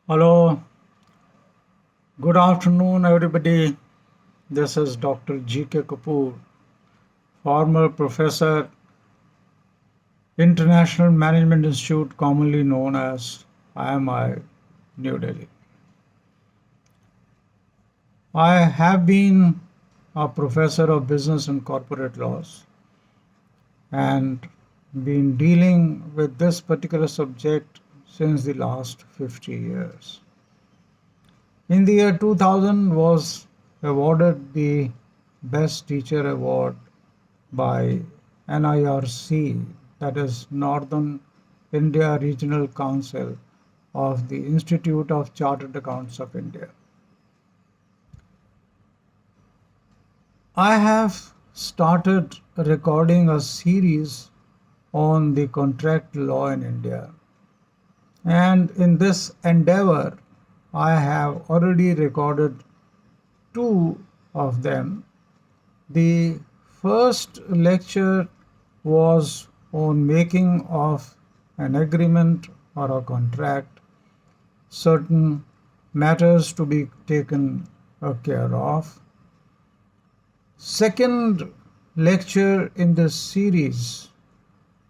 Hello, good afternoon, everybody. This is Dr. G.K. Kapoor, former professor, International Management Institute, commonly known as IMI, New Delhi. I have been a professor of business and corporate laws and been dealing with this particular subject since the last 50 years. In the year 2000 was awarded the Best Teacher Award by NIRC, that is Northern India Regional Council of the Institute of Chartered Accountants of India. I have started recording a series on the contract law in India. And in this endeavor, I have already recorded two of them. The first lecture was on making of an agreement or a contract, certain matters to be taken care of. Second lecture in this series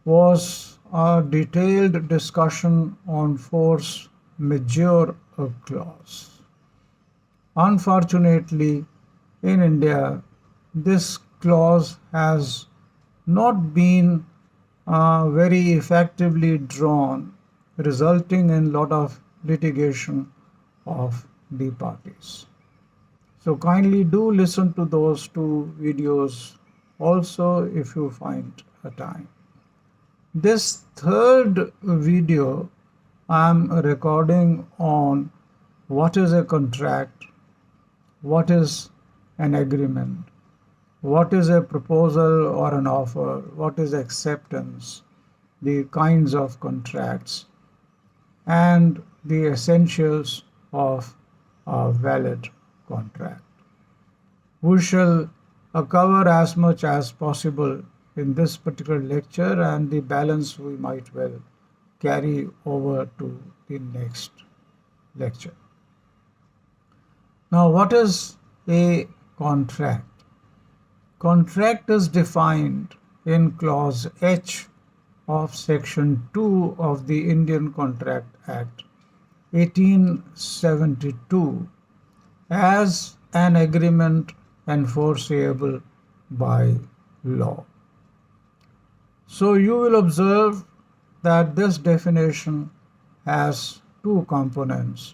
was a detailed discussion on force majeure clause. Unfortunately, in India, this clause has not been very effectively drawn, resulting in a lot of litigation of the parties. So kindly do listen to those two videos also if you find a time. This third video I'm recording on what is a contract, what is an agreement, what is a proposal or an offer, what is acceptance, the kinds of contracts, and the essentials of a valid contract. We shall cover as much as possible in this particular lecture, and the balance we might well carry over to the next lecture. Now, what is a contract? Contract is defined in clause H of section 2 of the Indian Contract Act 1872 as an agreement enforceable by law. So you will observe that this definition has two components.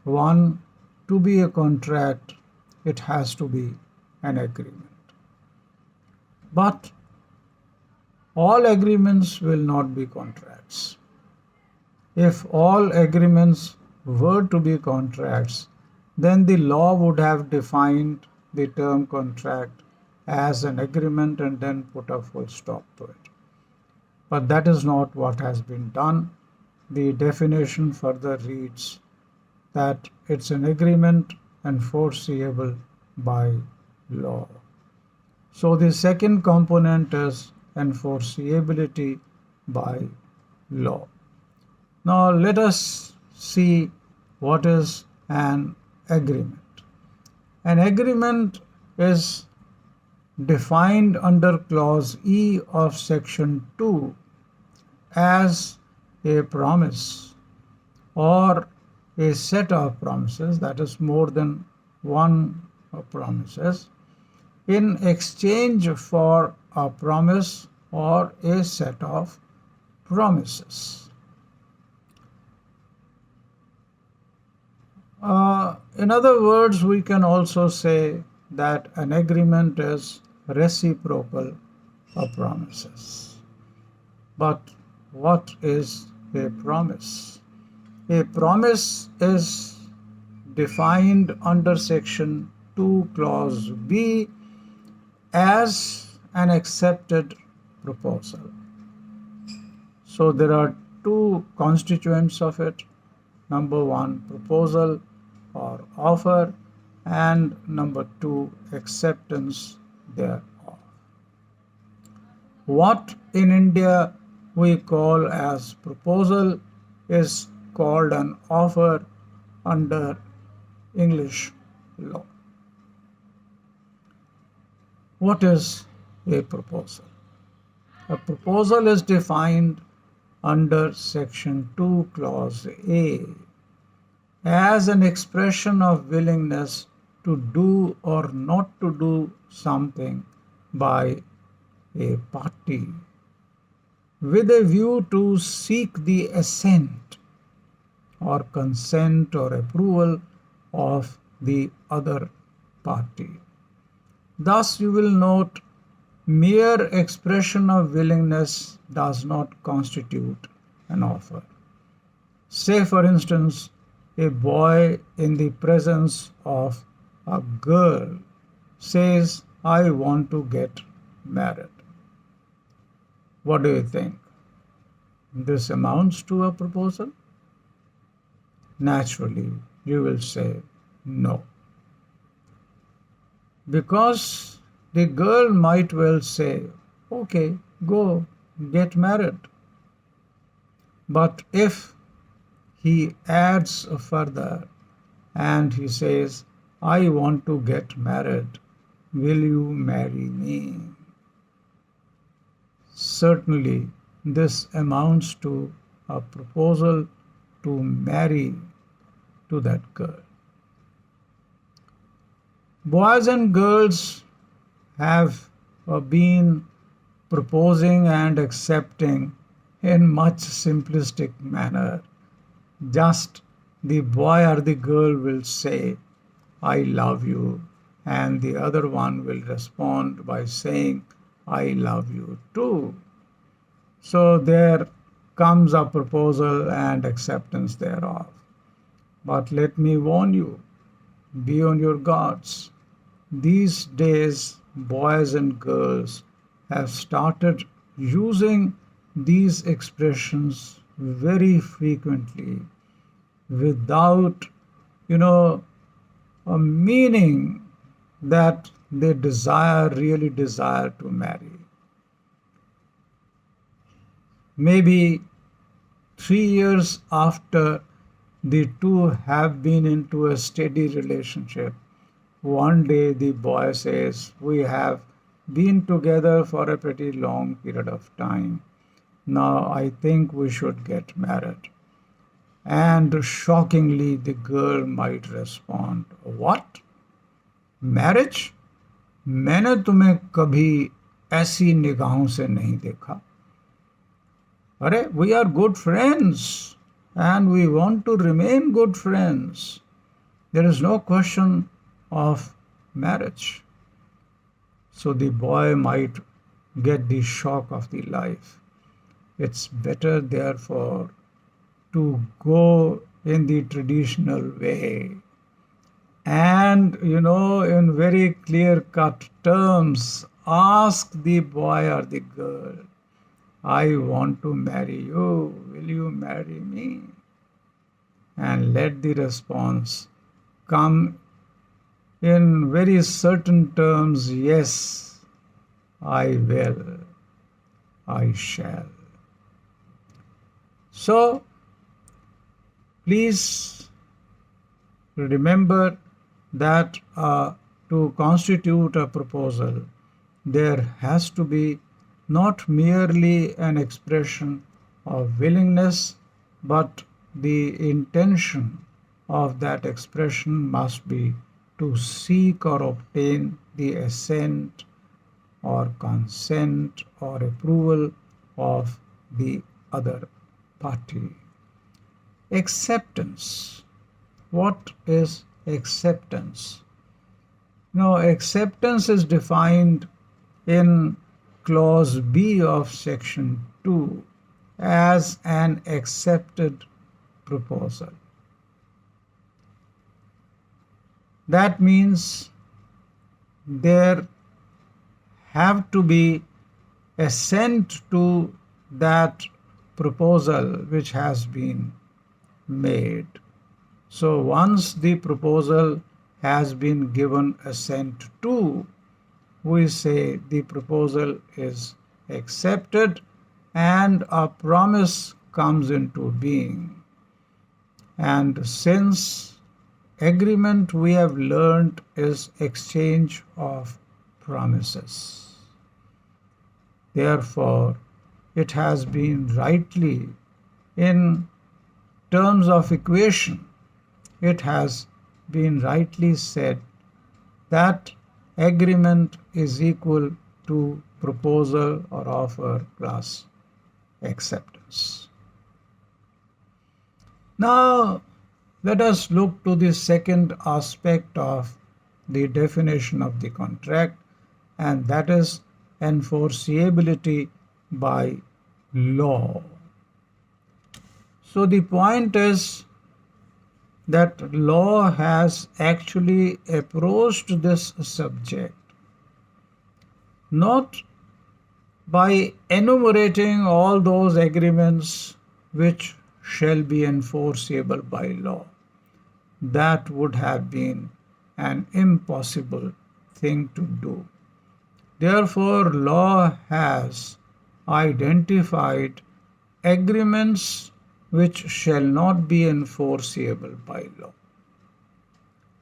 One, to be a contract, it has to be an agreement. But all agreements will not be contracts. If all agreements were to be contracts, then the law would have defined the term contract as an agreement and then put a full stop to it. But that is not what has been done. The definition further reads that it's an agreement enforceable by law. So the second component is enforceability by law. Now let us see what is an agreement. An agreement is defined under clause E of section 2 as a promise or a set of promises, that is more than one promises, in exchange for a promise or a set of promises. In other words, we can also say that an agreement is reciprocal promises. But what is a promise? A promise is defined under section 2 clause B as an accepted proposal. So there are two constituents of it. Number one, proposal or offer, and number two, acceptance thereof. What in India we call as proposal is called an offer, under English law. What is a proposal? A proposal is defined under Section 2, Clause A as an expression of willingness to do or not to do something by a party with a view to seek the assent or consent or approval of the other party. Thus, you will note mere expression of willingness does not constitute an offer. Say, for instance, a boy in the presence of a girl says, I want to get married. What do you think? This amounts to a proposal? Naturally, you will say no. Because the girl might well say, okay, go get married. But if he adds further and he says, I want to get married, will you marry me? Certainly, this amounts to a proposal to marry to that girl. Boys and girls have been proposing and accepting in much simplistic manner. Just the boy or the girl will say, I love you, and the other one will respond by saying, I love you too. So there comes a proposal and acceptance thereof. But let me warn you, be on your guards. These days, boys and girls have started using these expressions very frequently without, a meaning that they really desire to marry. Maybe 3 years after the two have been into a steady relationship, one day the boy says, we have been together for a pretty long period of time. Now I think we should get married. And shockingly, the girl might respond, what? Marriage? मैंने तुम्हें कभी ऐसी निगाहों से नहीं देखा. अरे, we are good friends and we want to remain good friends. There is no question of marriage. So the boy might get the shock of the life. It's better, therefore, to go in the traditional way and, in very clear-cut terms, ask the boy or the girl, I want to marry you. Will you marry me? And let the response come in very certain terms, yes, I will, I shall. So, please remember that to constitute a proposal, there has to be not merely an expression of willingness, but the intention of that expression must be to seek or obtain the assent or consent or approval of the other party. Acceptance. What is acceptance? Acceptance is defined in Clause B of Section 2 as an accepted proposal. That means there have to be assent to that proposal which has been made. So once the proposal has been given assent to, we say the proposal is accepted and a promise comes into being. And since agreement, we have learned, is exchange of promises. Therefore, it has been rightly, in terms of equation, it has been rightly said that agreement is equal to proposal or offer plus acceptance. Now, let us look to the second aspect of the definition of the contract, and that is enforceability by law. So, the point is that law has actually approached this subject not by enumerating all those agreements which shall be enforceable by law. That would have been an impossible thing to do. Therefore, law has identified agreements which shall not be enforceable by law.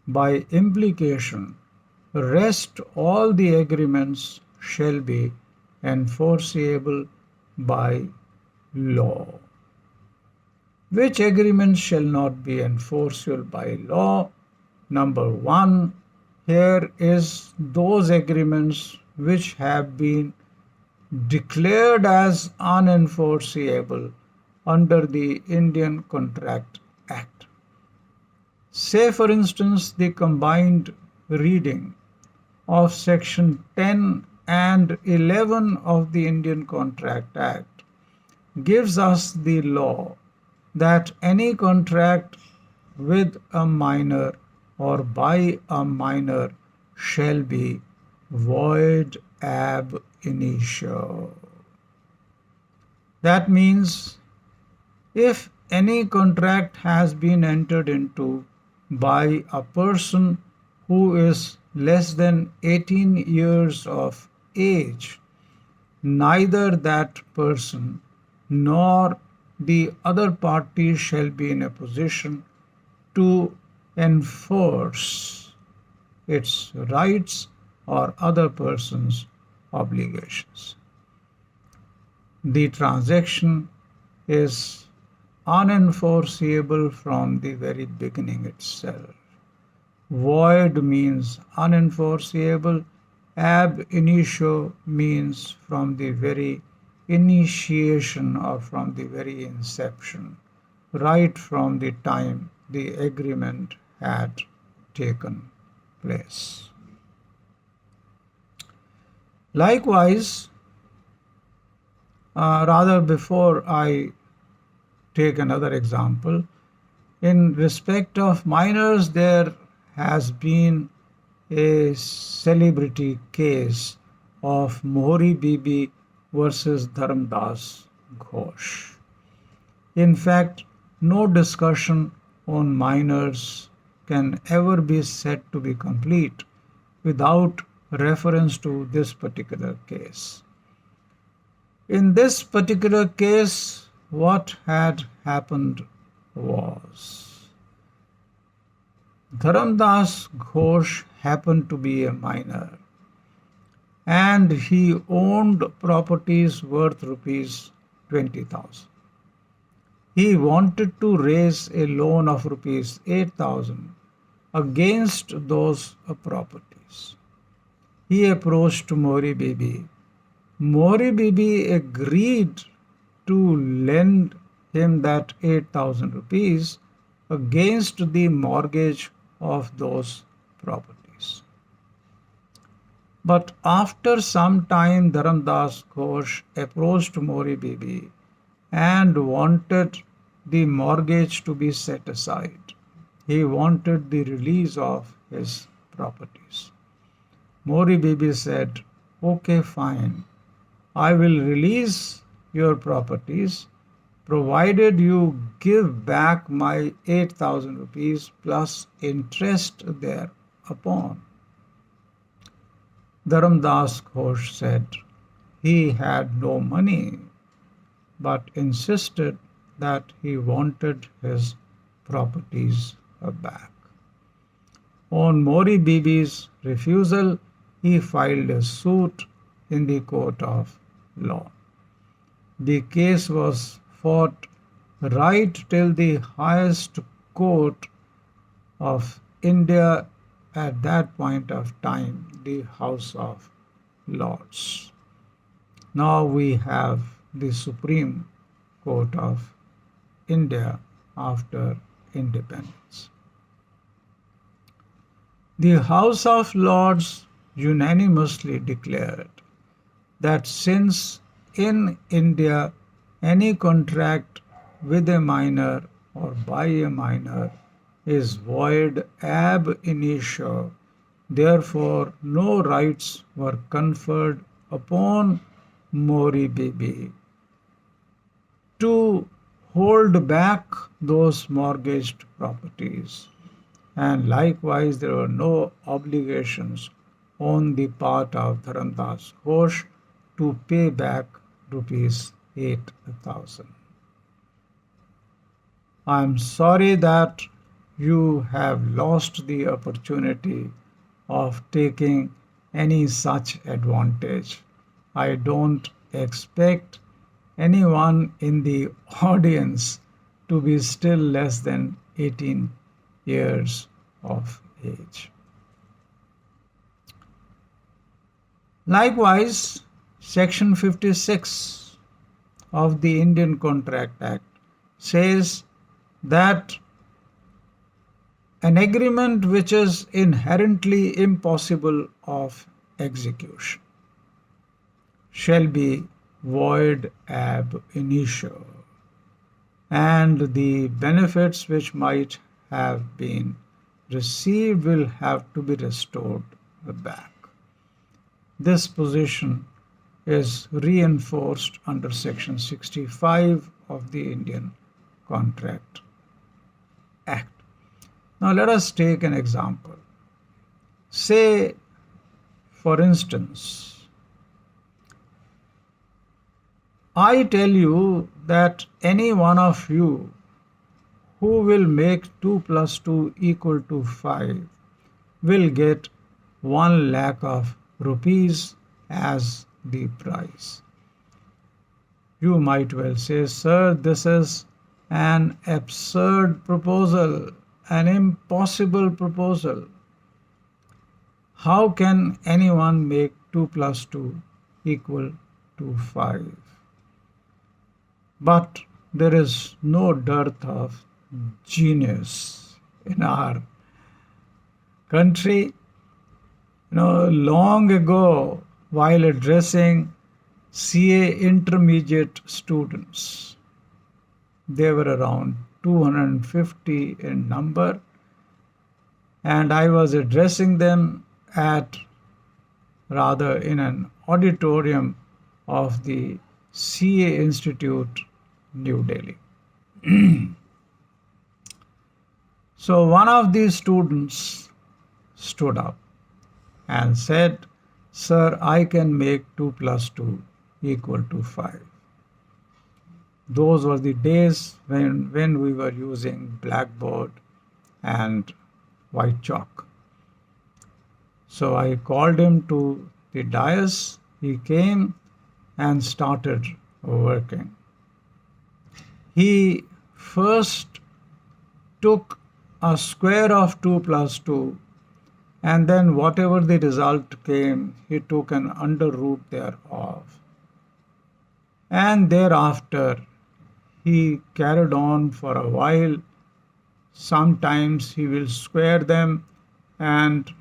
By implication, rest all the agreements shall be enforceable by law. Which agreements shall not be enforceable by law? Number one, here is those agreements which have been declared as unenforceable under the Indian Contract Act. Say, for instance, the combined reading of Section 10 and 11 of the Indian Contract Act gives us the law that any contract with a minor or by a minor shall be void ab initio. That means if any contract has been entered into by a person who is less than 18 years of age, neither that person nor the other party shall be in a position to enforce its rights or other person's obligations. The transaction is unenforceable from the very beginning itself. Void means unenforceable. Ab initio means from the very initiation or from the very inception, right from the time the agreement had taken place. Likewise, rather before I take another example, in respect of minors, there has been a celebrity case of Mohri Bibi versus Dharamdas Ghosh. In fact, no discussion on minors can ever be said to be complete without reference to this particular case. In this particular case, what had happened was Dharamdas Ghosh happened to be a minor and he owned properties worth rupees 20,000. He wanted to raise a loan of rupees 8,000 against those properties. He approached Mohri Bibi. Mohri Bibi agreed to lend him that 8,000 rupees against the mortgage of those properties. But after some time, Dharamdas Ghosh approached Mohri Bibi and wanted the mortgage to be set aside. He wanted the release of his properties. Mohri Bibi said, "Okay, fine. I will release your properties provided you give back my 8,000 rupees plus interest thereupon." Dharamdas Ghosh said he had no money but insisted that he wanted his properties back. On Mori Bibi's refusal, he filed a suit in the court of law. The case was fought right till the highest court of India at that point of time, the House of Lords. Now we have the Supreme Court of India after independence. The House of Lords unanimously declared that since in India any contract with a minor or by a minor is void ab initio, therefore no rights were conferred upon Mori Bibi to hold back those mortgaged properties, and likewise there were no obligations on the part of Dharamdas Ghosh to pay back rupees 8,000. I am sorry that you have lost the opportunity of taking any such advantage. I don't expect anyone in the audience to be still less than 18 years of age. Likewise, Section 56 of the Indian Contract Act says that an agreement which is inherently impossible of execution shall be void ab initio, and the benefits which might have been received will have to be restored back. This position is reinforced under Section 65 of the Indian Contract Act. Now let us take an example. Say, for instance, I tell you that any one of you who will make 2 plus 2 equal to 5 will get 1 lakh of rupees as the prize. You might well say, sir, this is an absurd proposal, an impossible proposal. How can anyone make 2 plus 2 equal to 5? But there is no dearth of genius in our country. Long ago, while addressing CA intermediate students, they were around 250 in number, and I was addressing them in an auditorium of the CA Institute, New Delhi. So one of these students stood up and said, sir, I can make 2 plus 2 equal to 5. Those were the days when we were using blackboard and white chalk. So I called him to the dais. He came and started working. He first took a square of 2 plus 2, and then whatever the result came, he took an under root thereof. And thereafter, he carried on for a while. Sometimes he will square them, and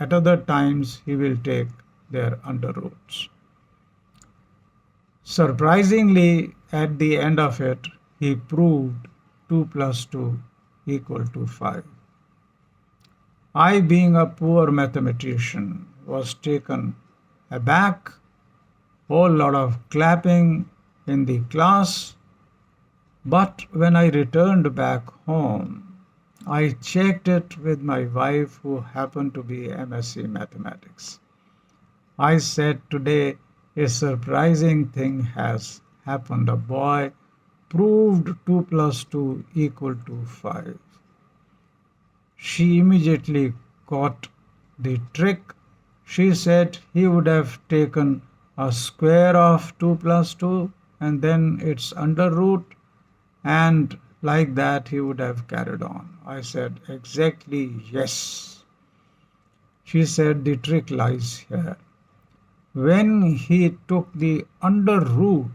at other times he will take their under roots. Surprisingly, at the end of it, he proved 2 plus 2 equal to 5. I, being a poor mathematician, was taken aback. Whole lot of clapping in the class. But when I returned back home, I checked it with my wife, who happened to be MSc Mathematics. I said, today a surprising thing has happened. A boy proved 2 plus 2 equal to 5. She immediately caught the trick. She said he would have taken a square of 2 plus 2 and then its under root, and like that he would have carried on. I said, exactly, yes. She said, the trick lies here. When he took the under root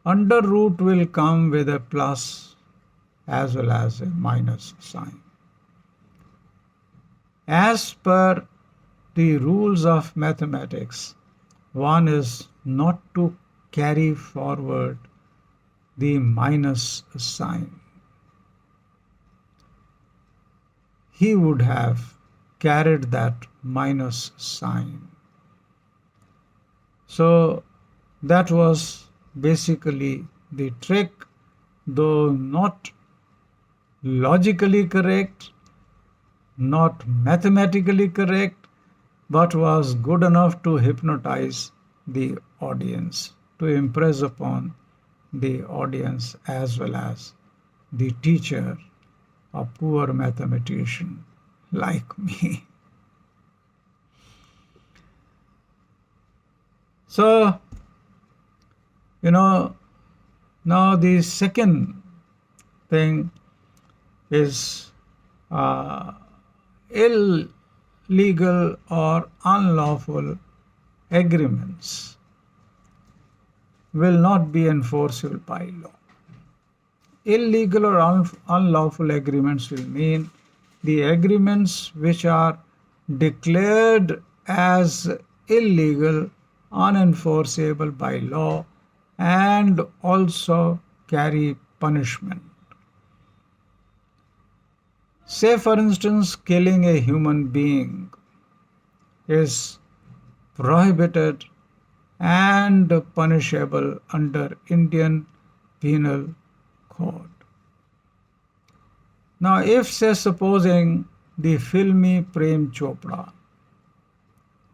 will come with a plus as well as a minus sign. As per the rules of mathematics, one is not to carry forward the minus sign. He would have carried that minus sign. So that was basically the trick, though not logically correct, not mathematically correct, but was good enough to hypnotize the audience, to impress upon the audience as well as the teacher, a poor mathematician like me. So, now the second thing is illegal or unlawful agreements will not be enforceable by law. Illegal or unlawful agreements will mean the agreements which are declared as illegal, unenforceable by law, and also carry punishment. Say, for instance, killing a human being is prohibited and punishable under Indian Penal Code. Now, if, say, supposing the filmy Prem Chopra,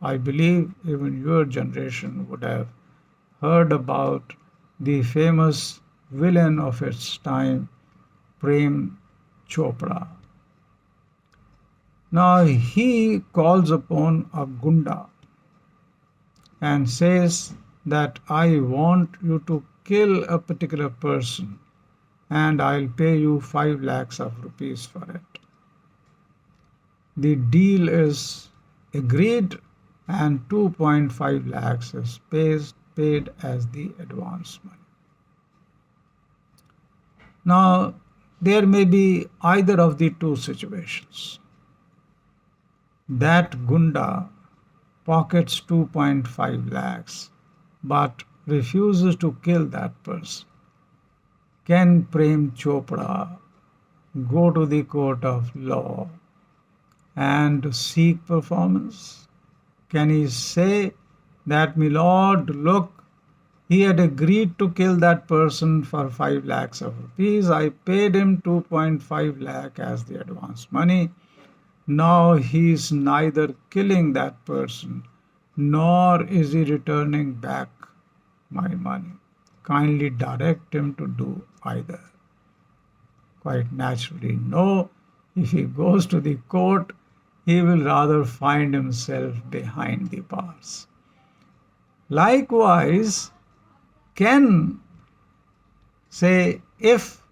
I believe even your generation would have heard about the famous villain of its time, Prem Chopra. Now, he calls upon a gunda and says that I want you to kill a particular person and I'll pay you 5 lakhs of rupees for it. The deal is agreed and 2.5 lakhs is paid as the advance money. Now, there may be either of the two situations. That gunda pockets 2.5 lakhs but refuses to kill that person. Can Prem Chopra go to the court of law and seek performance? Can he say that, my lord, look, he had agreed to kill that person for 5 lakhs of rupees. I paid him 2.5 lakh as the advance money. Now he is neither killing that person nor is he returning back my money. Kindly direct him to do either. Quite naturally, no. If he goes to the court, he will rather find himself behind the bars. Likewise, can say if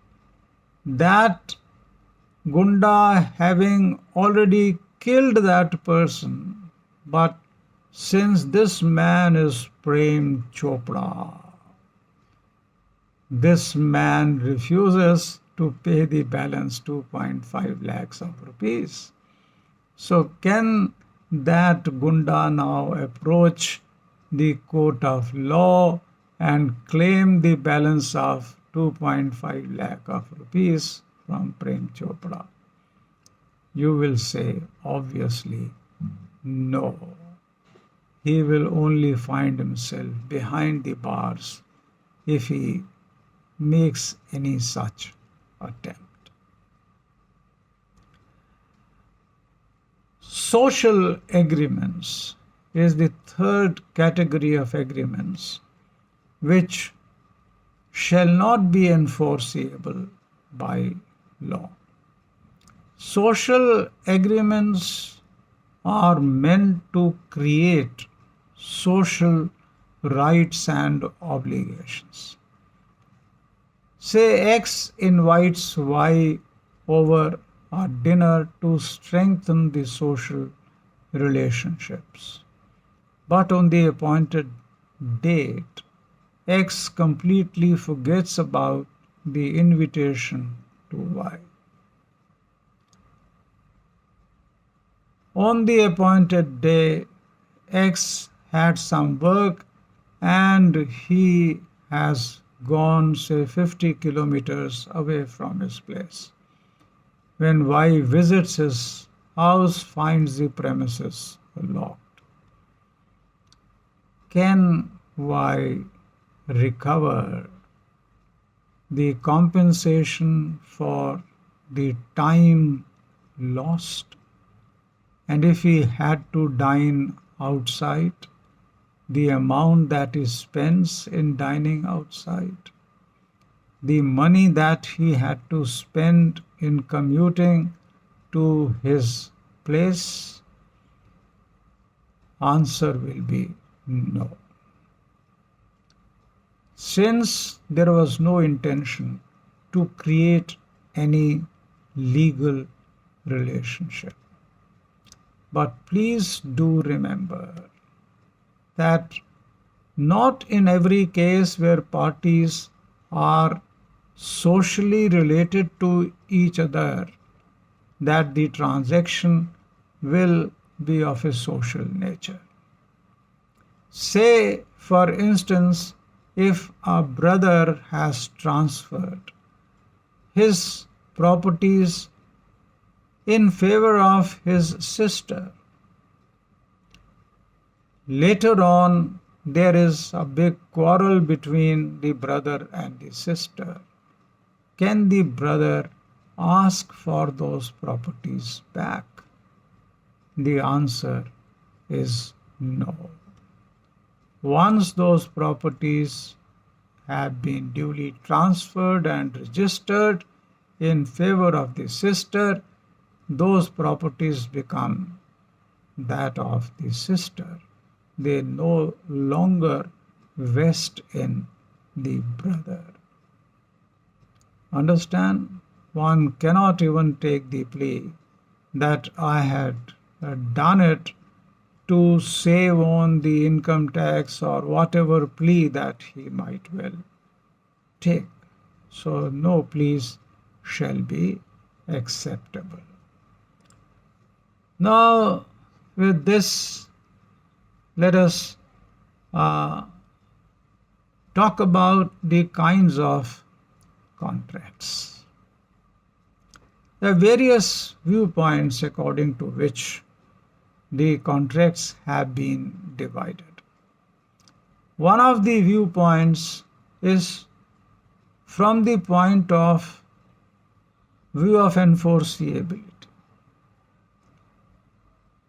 that gunda having already killed that person, but since this man is Prem Chopra, this man refuses to pay the balance 2.5 lakhs of rupees. So can that gunda now approach the court of law and claim the balance of 2.5 lakh of rupees from Prem Chopra? You will say, obviously, no. He will only find himself behind the bars if he makes any such attempt. Social agreements is the third category of agreements which shall not be enforceable by law. Social agreements are meant to create social rights and obligations. Say X invites Y over a dinner to strengthen the social relationships. But on the appointed date, X completely forgets about the invitation to Y. On the appointed day, X had some work and he has gone, say, 50 kilometers away from his place. When Y visits his house, finds the premises locked. Can Y recover the compensation for the time lost? And if he had to dine outside, the amount that he spends in dining outside, the money that he had to spend in commuting to his place? Answer will be no. Since there was no intention to create any legal relationship. But please do remember that not in every case where parties are socially related to each other that the transaction will be of a social nature. Say, for instance, if a brother has transferred his properties in favor of his sister, later on there is a big quarrel between the brother and the sister. Can the brother ask for those properties back? The answer is no. Once those properties have been duly transferred and registered in favor of the sister, those properties become that of the sister. They no longer vest in the brother. Understand? One cannot even take the plea that I had done it to save on the income tax or whatever plea that he might well take. So no pleas shall be acceptable. Now, with this, let us talk about the kinds of contracts. There are various viewpoints according to which the contracts have been divided. One of the viewpoints is from the point of view of enforceability.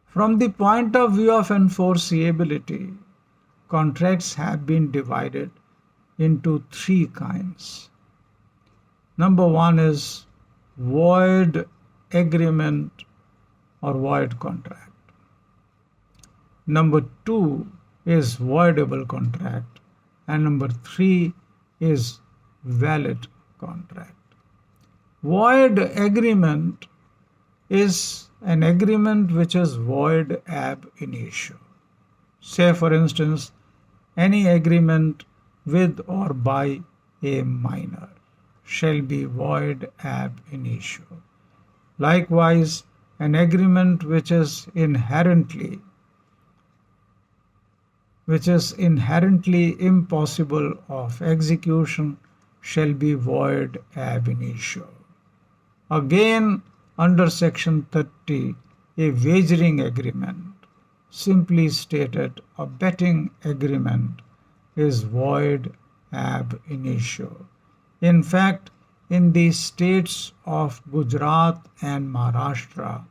From the point of view of enforceability, contracts have been divided into three kinds. Number one is void agreement or void contract. Number two is voidable contract. And number three is valid contract. Void agreement is an agreement which is void ab initio. Say, for instance, any agreement with or by a minor shall be void ab initio. Likewise, an agreement which is inherently impossible of execution shall be void ab initio. Again, under section 30, a wagering agreement, simply stated a betting agreement, is void ab initio. In fact, in the states of Gujarat and Maharashtra,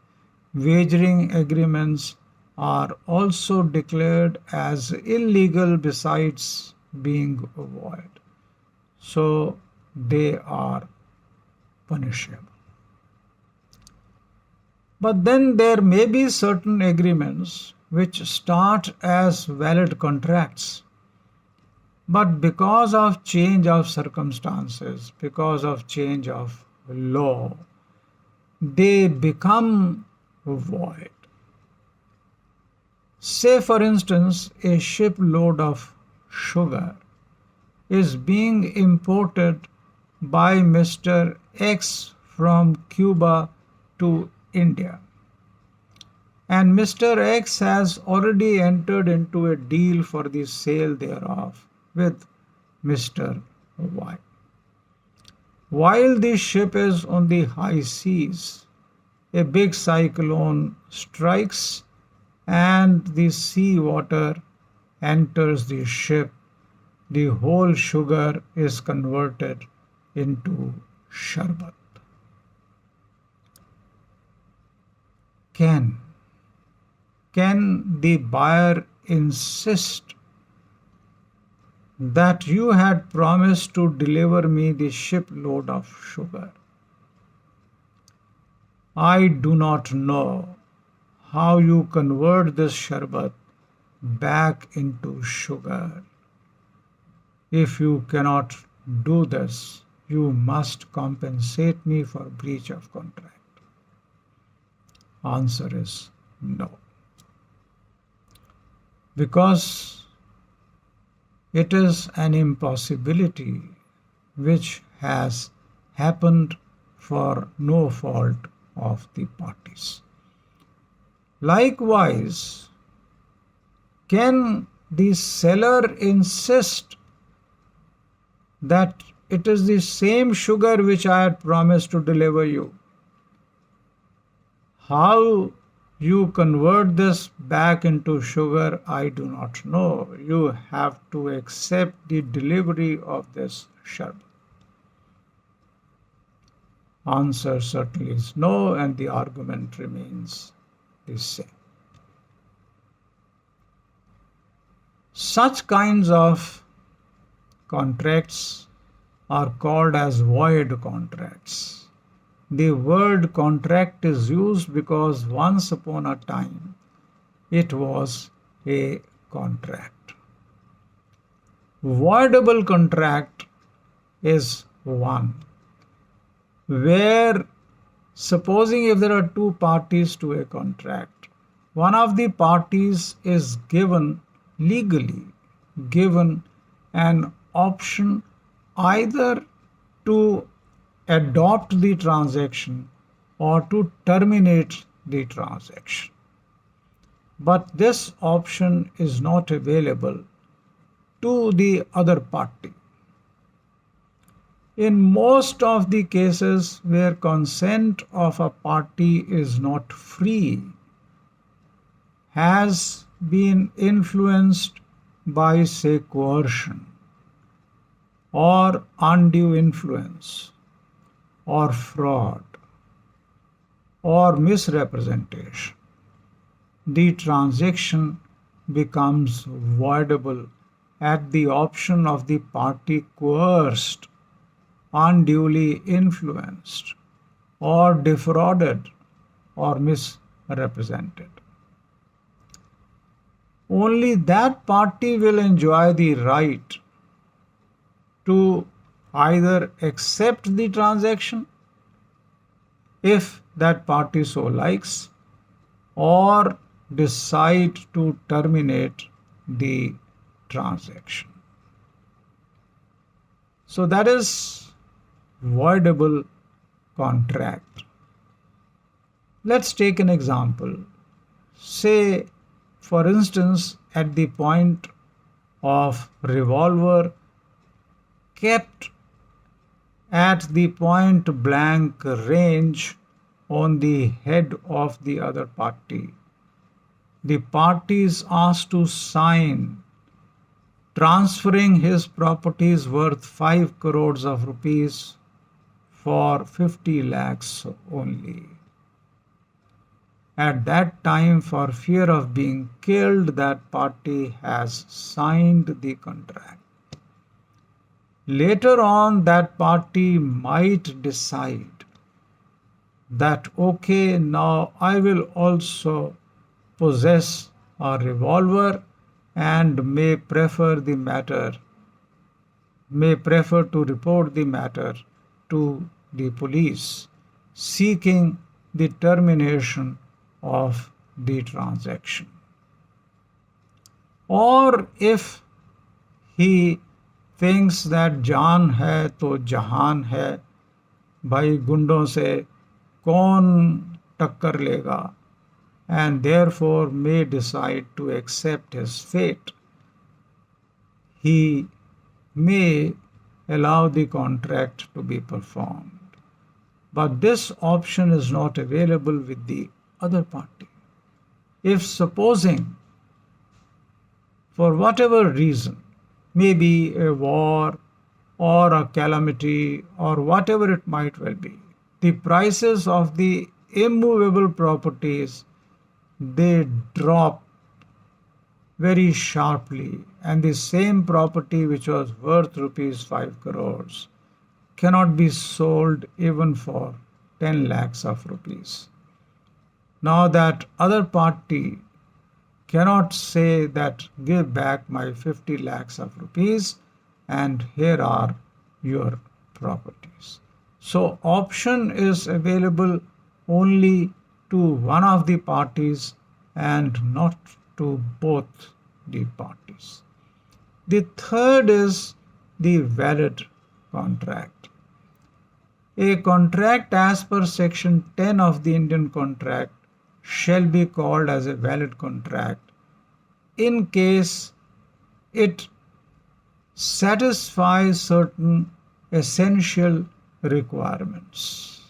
wagering agreements are also declared as illegal besides being void. so they are punishable. But then there may be certain agreements which start as valid contracts, but because of change of circumstances, because of change of law, they become void. Say, for instance, a shipload of sugar is being imported by Mr. X from Cuba to India. And Mr. X has already entered into a deal for the sale thereof with Mr. Y. While the ship is on the high seas, a big cyclone strikes and the sea water enters the ship. The whole sugar is converted into sharbat. Can the buyer insist that you had promised to deliver me the shipload of sugar? I do not know how you convert this sharbat back into sugar. If you cannot do this, you must compensate me for breach of contract. Answer is no. Because it is an impossibility which has happened for no fault of the parties. Likewise, can the seller insist that it is the same sugar which I had promised to deliver you? How you convert this back into sugar, I do not know. You have to accept the delivery of this sharbat. Answer certainly is no, and the argument remains the same. Such kinds of contracts are called as void contracts. The word contract is used because once upon a time it was a contract. Voidable contract is one where, supposing if there are two parties to a contract, one of the parties is legally given an option either to adopt the transaction or to terminate the transaction. But this option is not available to the other party. In most of the cases where consent of a party is not free, has been influenced by, say, coercion or undue influence or fraud or misrepresentation, the transaction becomes voidable at the option of the party coerced, unduly influenced, or defrauded or misrepresented. Only that party will enjoy the right to either accept the transaction if that party so likes, or decide to terminate the transaction. So that is voidable contract. Let's take an example. Say, for instance, at the point of revolver kept at the point blank range on the head of the other party. The party is asked to sign transferring his properties worth 5 crores of rupees for 50 lakhs only. At that time, for fear of being killed, that party has signed the contract. Later on, that party might decide that, okay, now I will also possess a revolver and may prefer to report the matter to the police, seeking the termination of the transaction. Or if he thinks that जान है तो जहान है, भाई गुंडों से कौन टक्कर लेगा, and therefore may decide to accept his fate, he may allow the contract to be performed. But this option is not available with the other party. If supposing, for whatever reason, maybe a war or a calamity or whatever it might well be, the prices of the immovable properties, they drop very sharply, and the same property which was worth rupees 5 crores cannot be sold even for 10 lakhs of rupees. Now that other party cannot say that give back my 50 lakhs of rupees and here are your properties. So option is available only to one of the parties and not to both the parties. The third is the valid contract. A contract as per section 10 of the Indian Contract shall be called as a valid contract in case it satisfies certain essential requirements.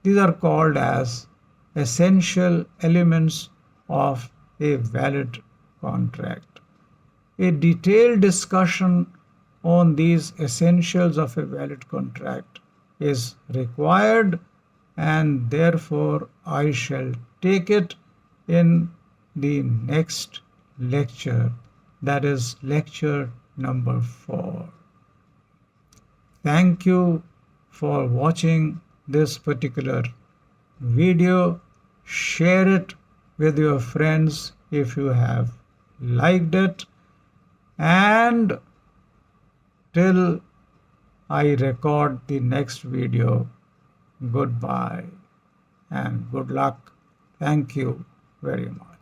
These are called as essential elements of a valid contract. A detailed discussion on these essentials of a valid contract is required, and therefore I shall take it in the next lecture, that is lecture number 4. Thank you for watching this particular video. Share it with your friends if you have liked it, and till I record the next video, goodbye and good luck. Thank you very much.